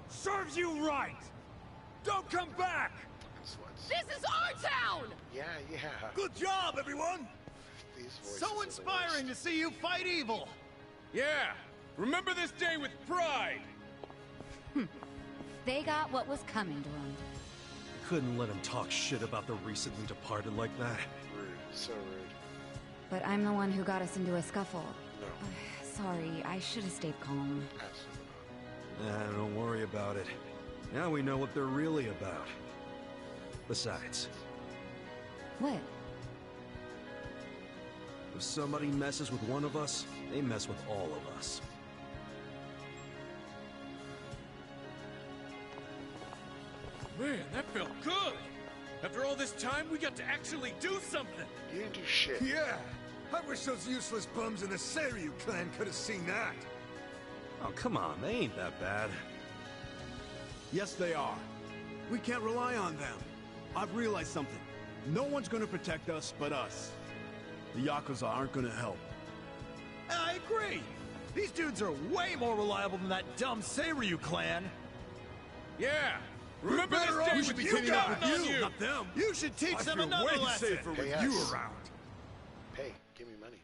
Serves you right! Don't come back! Sluts. This is our town! Yeah. Good job, everyone! These voices So are the inspiring to worst. see you fight evil! Yeah! Remember this day with pride! They got what was coming to them. Couldn't let him talk shit about the recently departed like that. Rude. So rude. But I'm the one who got us into a scuffle. No. Sorry, I should have stayed calm. Absolutely not. Don't worry about it. Now we know what they're really about. Besides, What? if somebody messes with one of us, they mess with all of us. Man, that felt good! After all this time, we got to actually do something! You didn't do shit. Yeah! I wish those useless bums in the Seiryu clan could have seen that! Oh, come on, they ain't that bad. Yes, they are. We can't rely on them. I've realized something. No one's gonna protect us but us. The Yakuza aren't gonna help. I agree! These dudes are way more reliable than that dumb Seiryu clan! Yeah! Remember this day we should with be you teaming up guys, with you, not them. You should teach I them feel another way lesson! safer with Hey, you yes. around. Hey, give me money.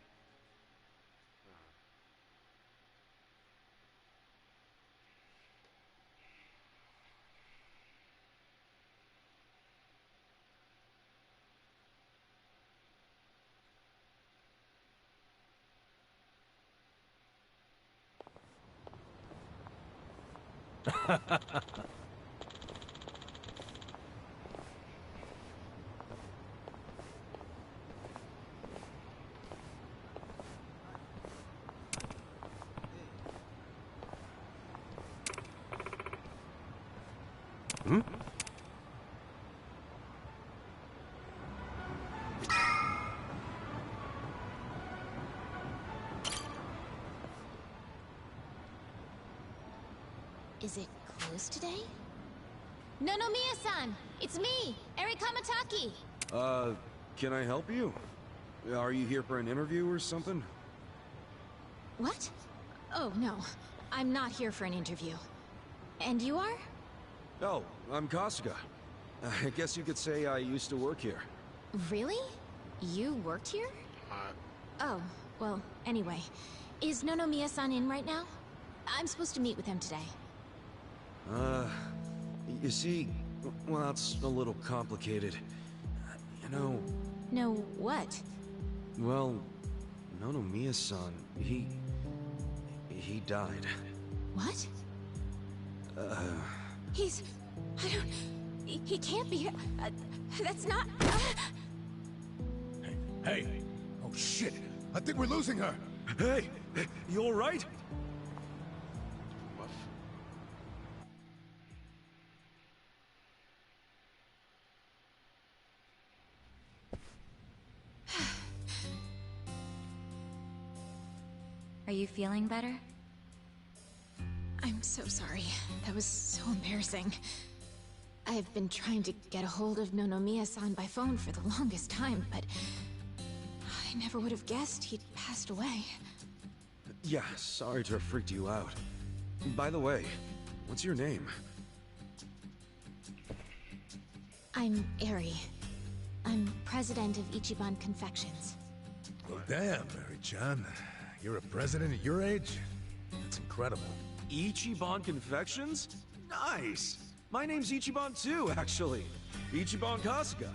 Is it closed today? No, Mia-san! It's me, Eri Kamataki! Can I help you? Are you here for an interview or something? What? Oh, no. I'm not here for an interview. And you are? Oh, I'm Kasuga. I guess you could say I used to work here. Really? You worked here? Oh, well, anyway. Is Mia-san in right now? I'm supposed to meet with him today. You see, well, it's a little complicated. You know... No, what? Well, Nonomiya-san, he died. What? He's... I don't... He can't be... that's not... Hey! Oh shit! I think we're losing her! Hey! You alright? Are you feeling better? I'm so sorry. That was so embarrassing. I've been trying to get a hold of Nonomiya-san by phone for the longest time, but... I never would have guessed he'd passed away. Yeah, sorry to have freaked you out. By the way, what's your name? I'm Eri. I'm president of Ichiban Confections. Well, damn, Mary-chan. You're a president at your age? That's incredible. Ichiban Confections? Nice! My name's Ichiban too, actually. Ichiban Kasuga.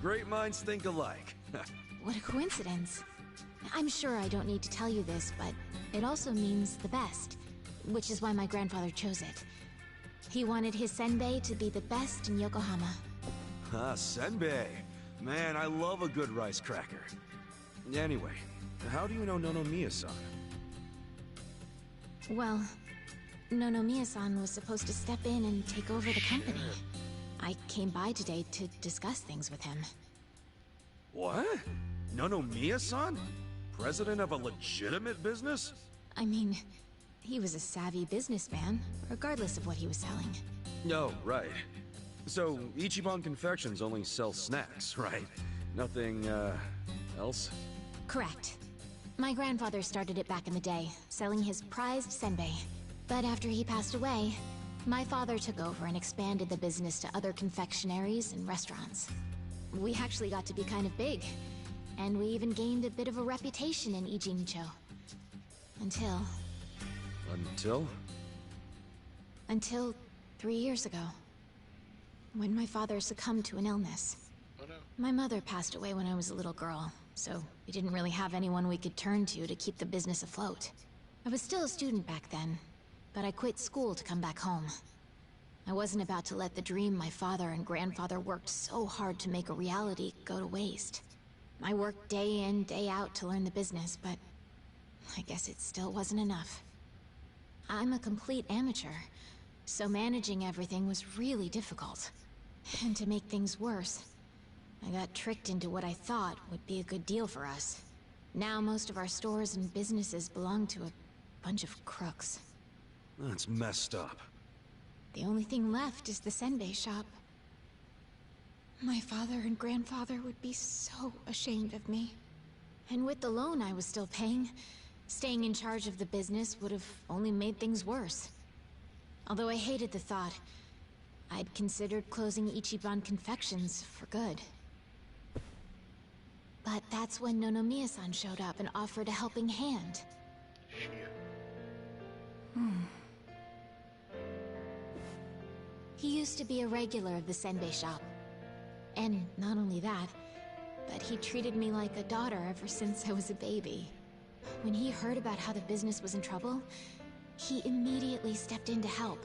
Great minds think alike. What a coincidence. I'm sure I don't need to tell you this, but it also means the best, which is why my grandfather chose it. He wanted his senbei to be the best in Yokohama. Ah, senbei. Man, I love a good rice cracker. Anyway, how do you know Nonomiya-san? Well, Nonomiya-san was supposed to step in and take over the company. I came by today to discuss things with him. What? Nonomiya-san? President of a legitimate business? I mean, he was a savvy businessman, regardless of what he was selling. Oh, right. So, Ichiban Confections only sells snacks, right? Nothing, else? Correct. My grandfather started it back in the day, selling his prized senbei. But after he passed away, my father took over and expanded the business to other confectionaries and restaurants. We actually got to be kind of big, and we even gained a bit of a reputation in Ijincho. Until... Until? Until 3 years ago. When my father succumbed to an illness. Oh no. My mother passed away when I was a little girl, so we didn't really have anyone we could turn to keep the business afloat. I was still a student back then, but I quit school to come back home. I wasn't about to let the dream my father and grandfather worked so hard to make a reality go to waste. I worked day in, day out to learn the business, but I guess it still wasn't enough. I'm a complete amateur, so managing everything was really difficult. And to make things worse, I got tricked into what I thought would be a good deal for us. Now most of our stores and businesses belong to a bunch of crooks. That's messed up. The only thing left is the senbei shop. My father and grandfather would be so ashamed of me. And with the loan I was still paying, staying in charge of the business would have only made things worse. Although I hated the thought, I'd considered closing Ichiban Confections for good. But that's when Nonomiya-san showed up and offered a helping hand. He used to be a regular of the senbei shop. And not only that, but he treated me like a daughter ever since I was a baby. When he heard about how the business was in trouble, he immediately stepped in to help.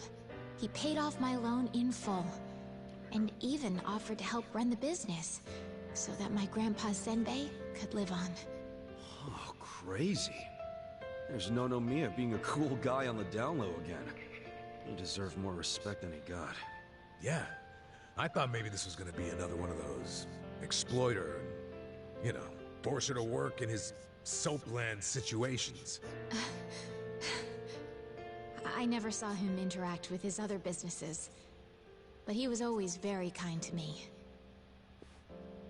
He paid off my loan in full, and even offered to help run the business, so that my grandpa's senbei could live on. Oh, crazy. There's Nonomiya being a cool guy on the down low again. He deserved more respect than he got. Yeah. I thought maybe this was gonna be another one of those exploiter, you know, force her to work in his soapland situations. I never saw him interact with his other businesses, but he was always very kind to me.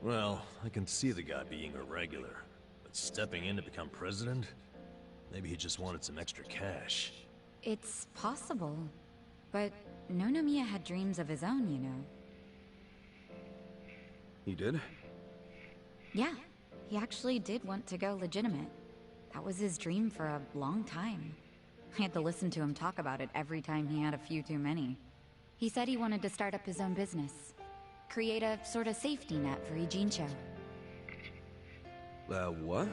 Well, I can see the guy being a regular, but stepping in to become president? Maybe he just wanted some extra cash. It's possible, but Nonomiya had dreams of his own, you know. He did? Yeah, he actually did want to go legitimate. That was his dream for a long time. I had to listen to him talk about it every time he had a few too many. He said he wanted to start up his own business. Create a sort of safety net for Ijincho. What?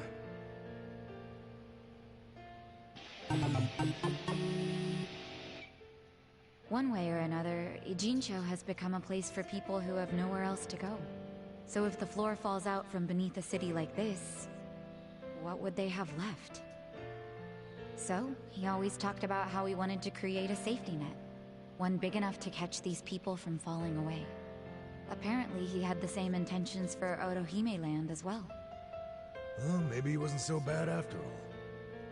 One way or another, Ijincho has become a place for people who have nowhere else to go. So if the floor falls out from beneath a city like this, what would they have left? So, he always talked about how he wanted to create a safety net. One big enough to catch these people from falling away. Apparently, he had the same intentions for Otohime Land as well. Well, maybe he wasn't so bad after all.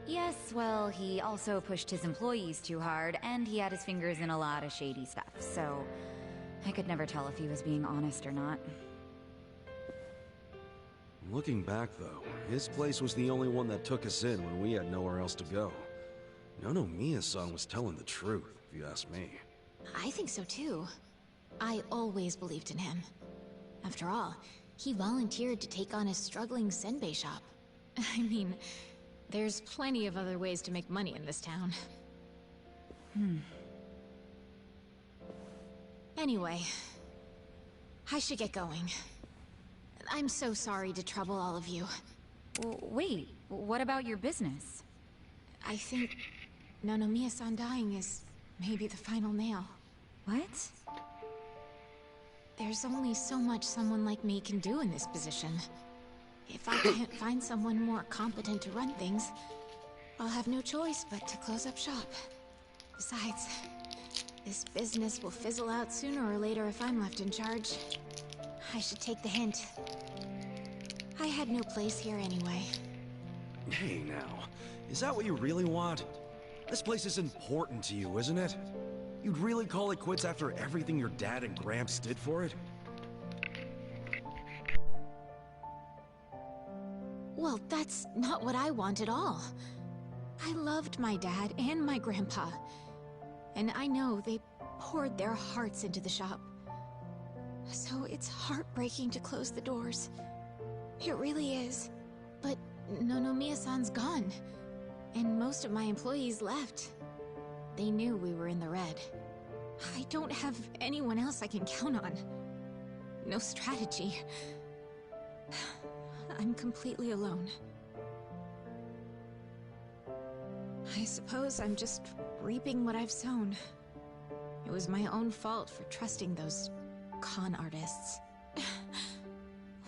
Yes, well, he also pushed his employees too hard, and he had his fingers in a lot of shady stuff, so I could never tell if he was being honest or not. Looking back, though, his place was the only one that took us in when we had nowhere else to go. Nomiya-san was telling the truth, if you ask me. I think so too. I always believed in him. After all, he volunteered to take on his struggling senbei shop. I mean, there's plenty of other ways to make money in this town. Anyway, I should get going. I'm so sorry to trouble all of you. Wait, what about your business? I think Nonomiya-san dying is maybe the final nail. What? There's only so much someone like me can do in this position. If I can't find someone more competent to run things, I'll have no choice but to close up shop. Besides, this business will fizzle out sooner or later if I'm left in charge. I should take the hint. I had no place here anyway. Hey now, is that what you really want? This place is important to you, isn't it? You'd really call it quits after everything your dad and Gramps did for it? Well, that's not what I want at all. I loved my dad and my grandpa. And I know they poured their hearts into the shop. So it's heartbreaking to close the doors. It really is. But Nonomiya-san's gone. And most of my employees left. They knew we were in the red. I don't have anyone else I can count on. No strategy. I'm completely alone. I suppose I'm just reaping what I've sown. It was my own fault for trusting those con artists.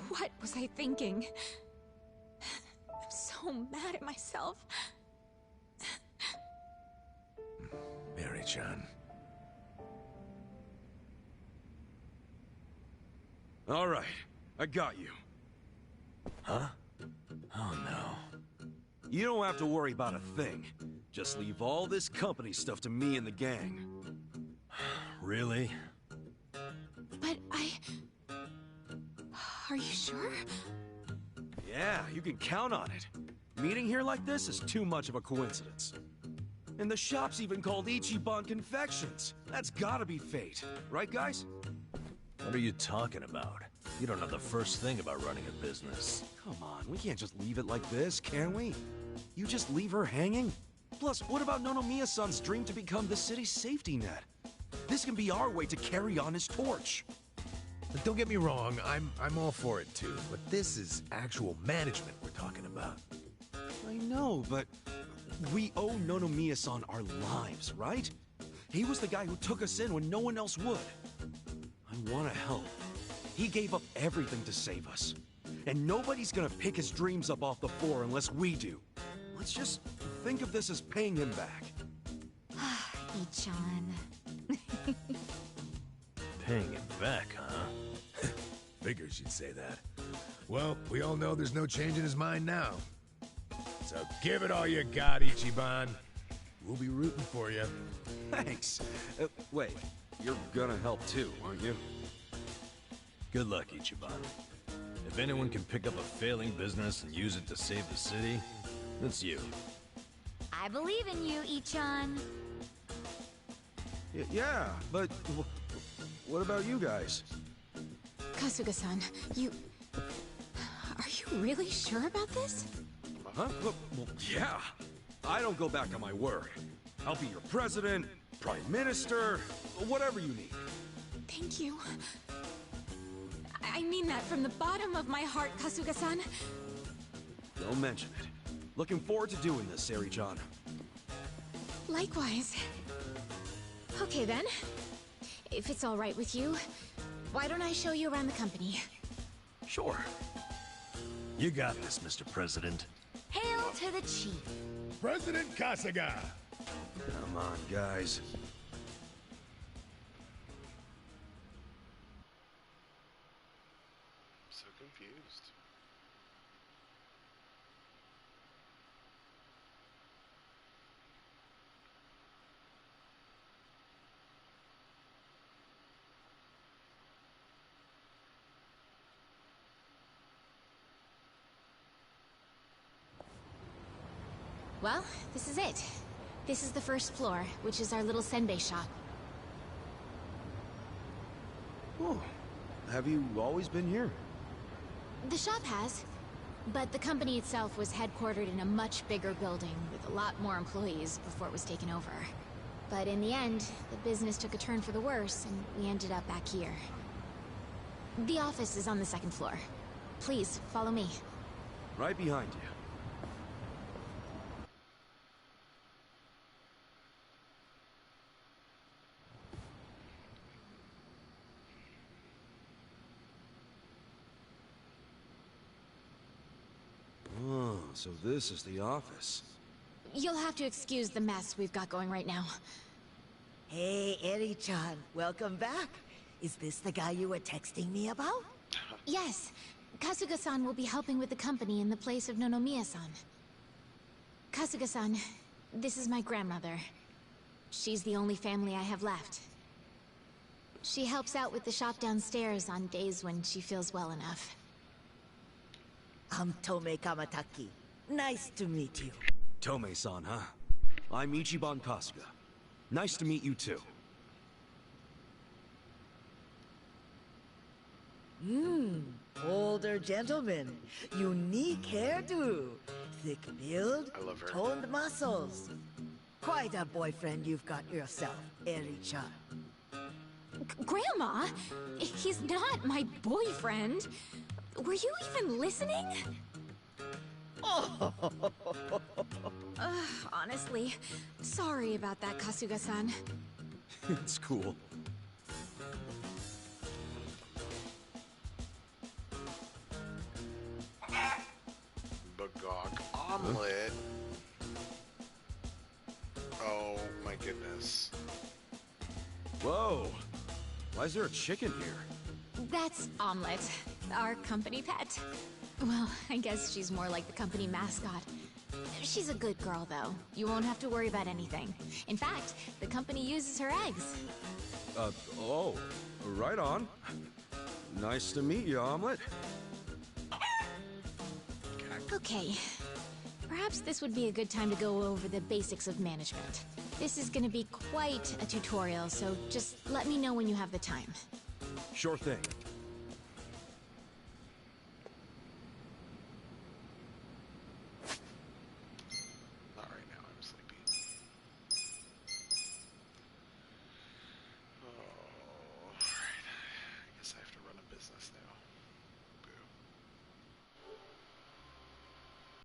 What was I thinking? I'm so mad at myself. Mary-chan. All right, I got you. Huh? Oh no. You don't have to worry about a thing. Just leave all this company stuff to me and the gang. Really? But are you sure? Yeah, you can count on it. Meeting here like this is too much of a coincidence. And the shop's even called Ichiban Confections. That's gotta be fate, right guys? What are you talking about? You don't know the first thing about running a business. Come on, we can't just leave it like this, can we? You just leave her hanging? Plus, what about Nonomiya-san's dream to become the city's safety net? This can be our way to carry on his torch. Don't get me wrong, I'm all for it too, but this is actual management we're talking about. I know, but we owe Nonomiya-san our lives, right? He was the guy who took us in when no one else would. I want to help. He gave up everything to save us. And nobody's gonna pick his dreams up off the floor unless we do. Let's just think of this as paying him back. Ichan. Paying him back, huh? Figures you'd say that. Well, we all know there's no change in his mind now. So give it all you got, Ichiban. We'll be rooting for you. Thanks. Wait, you're gonna help too, aren't you? Good luck, Ichiban. If anyone can pick up a failing business and use it to save the city, it's you. I believe in you, Ichan. Yeah, but what about you guys? Kasuga-san, are you really sure about this? Huh? Well, yeah. I don't go back on my word. I'll be your president, prime minister, whatever you need. Thank you. I mean that from the bottom of my heart, Kasuga-san. Don't mention it. Looking forward to doing this, Sari-chan. Likewise. Okay then. If it's all right with you, why don't I show you around the company? Sure. You got this, Mr. President. Hail to the chief. President Kasuga! Come on, guys. So confused. Well, this is it. This is the first floor, which is our little senbei shop. Oh, have you always been here? The shop has, but the company itself was headquartered in a much bigger building with a lot more employees before it was taken over. But in the end, the business took a turn for the worse, and we ended up back here. The office is on the second floor. Please, follow me. Right behind you. Oh, so this is the office. You'll have to excuse the mess we've got going right now. Hey, Eri-chan, welcome back. Is this the guy you were texting me about? Yes. Kasuga-san will be helping with the company in the place of Nonomiya-san. Kasuga-san, this is my grandmother. She's the only family I have left. She helps out with the shop downstairs on days when she feels well enough. I'm Tome Kamataki. Nice to meet you. Tome-san, huh? I'm Ichiban Kasuga. Nice to meet you too. Older gentleman. Unique hairdo. Thick build, I love her. toned muscles. Quite a boyfriend you've got yourself, Eri-chan. Grandma? He's not my boyfriend. Were you even listening? Honestly, sorry about that, Kasuga-san. It's cool. Bagok omelet. Oh my goodness. Whoa! Why is there a chicken here? That's Omelet, our company pet. Well, I guess she's more like the company mascot. She's a good girl, though. You won't have to worry about anything. In fact, the company uses her eggs. Oh, right on. Nice to meet you, Omelet. Okay. Perhaps this would be a good time to go over the basics of management. This is gonna be quite a tutorial, so just let me know when you have the time. Sure thing.